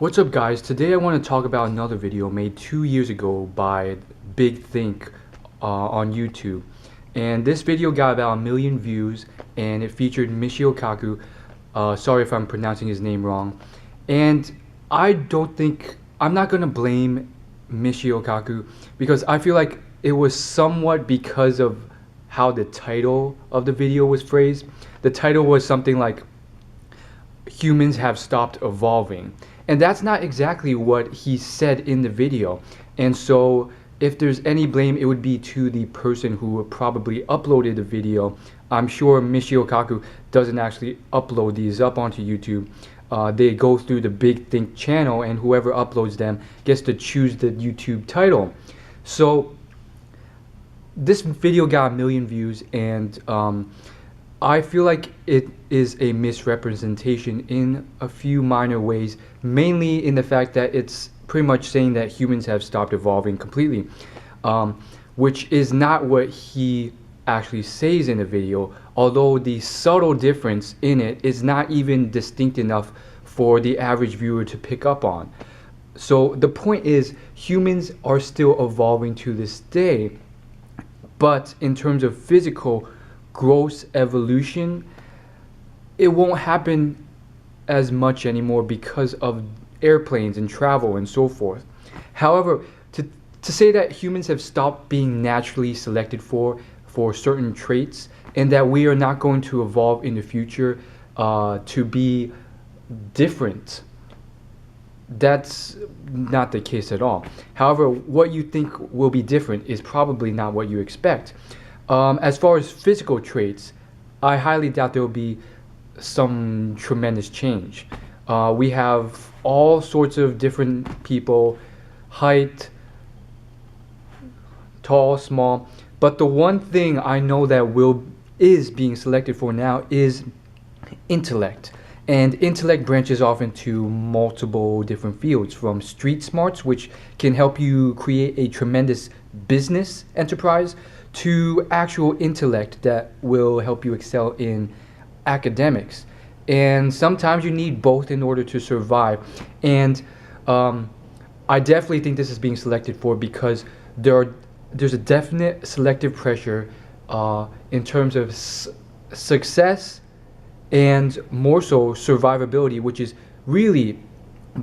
What's up guys? Today I want to talk about another video made 2 years ago by Big Think on YouTube. And this video got about 1 million views and it featured Michio Kaku. Sorry if I'm pronouncing his name wrong. And I'm not going to blame Michio Kaku because I feel like it was somewhat because of how the title of the video was phrased. The title was something like humans have stopped evolving, and that's not exactly what he said in the video. And so if there's any blame, it would be to the person who probably uploaded the video. I'm sure Michio Kaku doesn't actually upload these up onto YouTube. They go through the Big Think channel, and whoever uploads them gets to choose the YouTube title. So this video got 1 million views, and I feel like it is a misrepresentation in a few minor ways, mainly in the fact that it's pretty much saying that humans have stopped evolving completely, which is not what he actually says in the video, although the subtle difference in it is not even distinct enough for the average viewer to pick up on. So the point is, humans are still evolving to this day, but in terms of physical gross evolution, it won't happen as much anymore because of airplanes and travel and so forth. However, to say that humans have stopped being naturally selected for certain traits, and that we are not going to evolve in the future to be different, that's not the case at all. However, what you think will be different is probably not what you expect. As far as physical traits, I highly doubt there will be some tremendous change. We have all sorts of different people, height, tall, small, but the one thing I know that is being selected for now is intellect. And intellect branches off into multiple different fields, from street smarts, which can help you create a tremendous business enterprise, to actual intellect that will help you excel in academics. And sometimes you need both in order to survive. And I definitely think this is being selected for because there's a definite selective pressure in terms of success, and more so survivability, which is really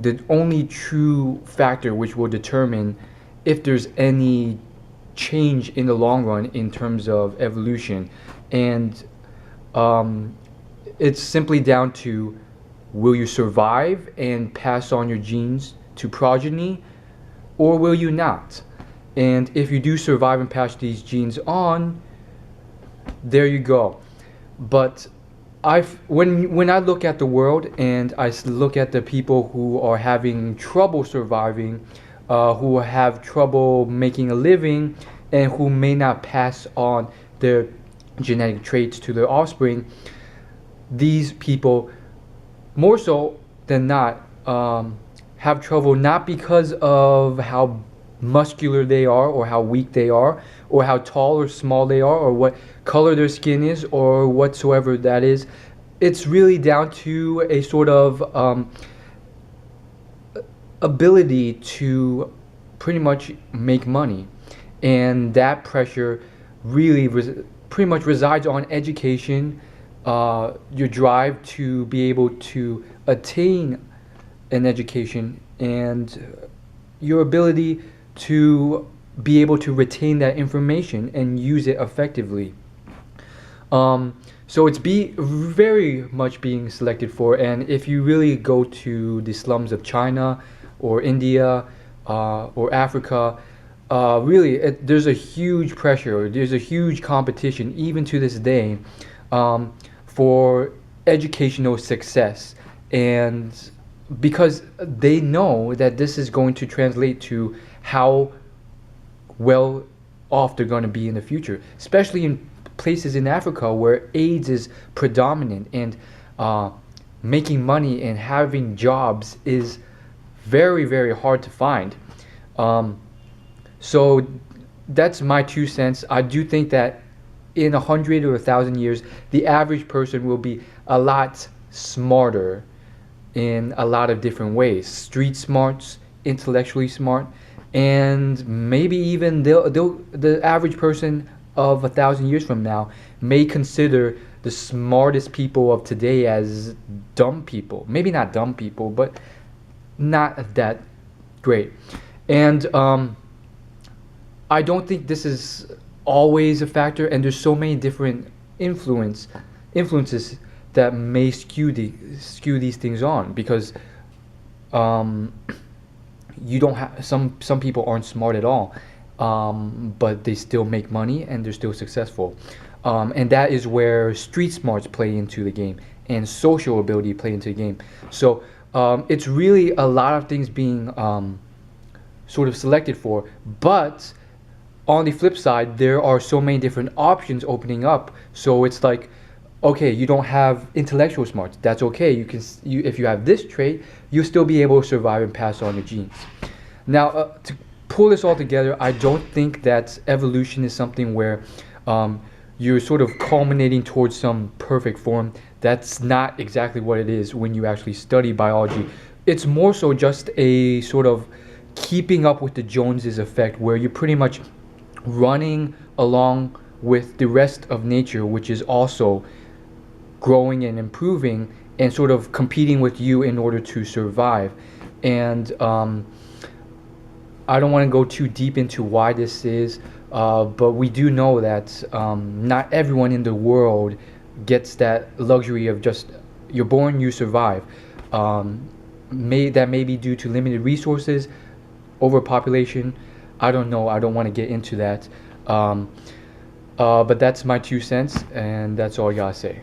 the only true factor which will determine if there's any change in the long run in terms of evolution. And it's simply down to, will you survive and pass on your genes to progeny, or will you not? And if you do survive and pass these genes on, there you go. But when I look at the world and I look at the people who are having trouble surviving, who have trouble making a living, and who may not pass on their genetic traits to their offspring, these people, more so than not, have trouble not because of how muscular they are, or how weak they are, or how tall or small they are, or what color their skin is, or whatsoever that is. It's really down to a sort of ability to pretty much make money. And that pressure really pretty much resides on education, your drive to be able to attain an education, and your ability to be able to retain that information and use it effectively. So it's very much being selected for. And if you really go to the slums of China or India or Africa, there's a huge pressure, there's a huge competition even to this day for educational success. And because they know that this is going to translate to how well off they're going to be in the future, especially in places in Africa where AIDS is predominant, and making money and having jobs is very, very hard to find. So that's my 2 cents. I do think that in 100 or 1,000 years, the average person will be a lot smarter in a lot of different ways. Street smarts, intellectually smart, and maybe even the average person of 1,000 years from now may consider the smartest people of today as dumb people. Maybe not dumb people, but not that great. And I don't think this is always a factor, and there's so many different influences that may skew these things on, because you don't have some people aren't smart at all, but they still make money and they're still successful, and that is where street smarts play into the game and social ability play into the game. So it's really a lot of things being sort of selected for, but on the flip side, there are so many different options opening up. So it's like, okay, you don't have intellectual smarts. That's okay. If you have this trait, you'll still be able to survive and pass on your genes. Now, to pull this all together, I don't think that evolution is something where you're sort of culminating towards some perfect form. That's not exactly what it is when you actually study biology. It's more so just a sort of keeping up with the Joneses effect, where you're pretty much running along with the rest of nature, which is also growing and improving and sort of competing with you in order to survive. And I don't want to go too deep into why this is, but we do know that not everyone in the world gets that luxury of just, you're born, you survive. That may be due to limited resources, overpopulation. I don't know. I don't want to get into that. But that's my 2 cents, and that's all I gotta say.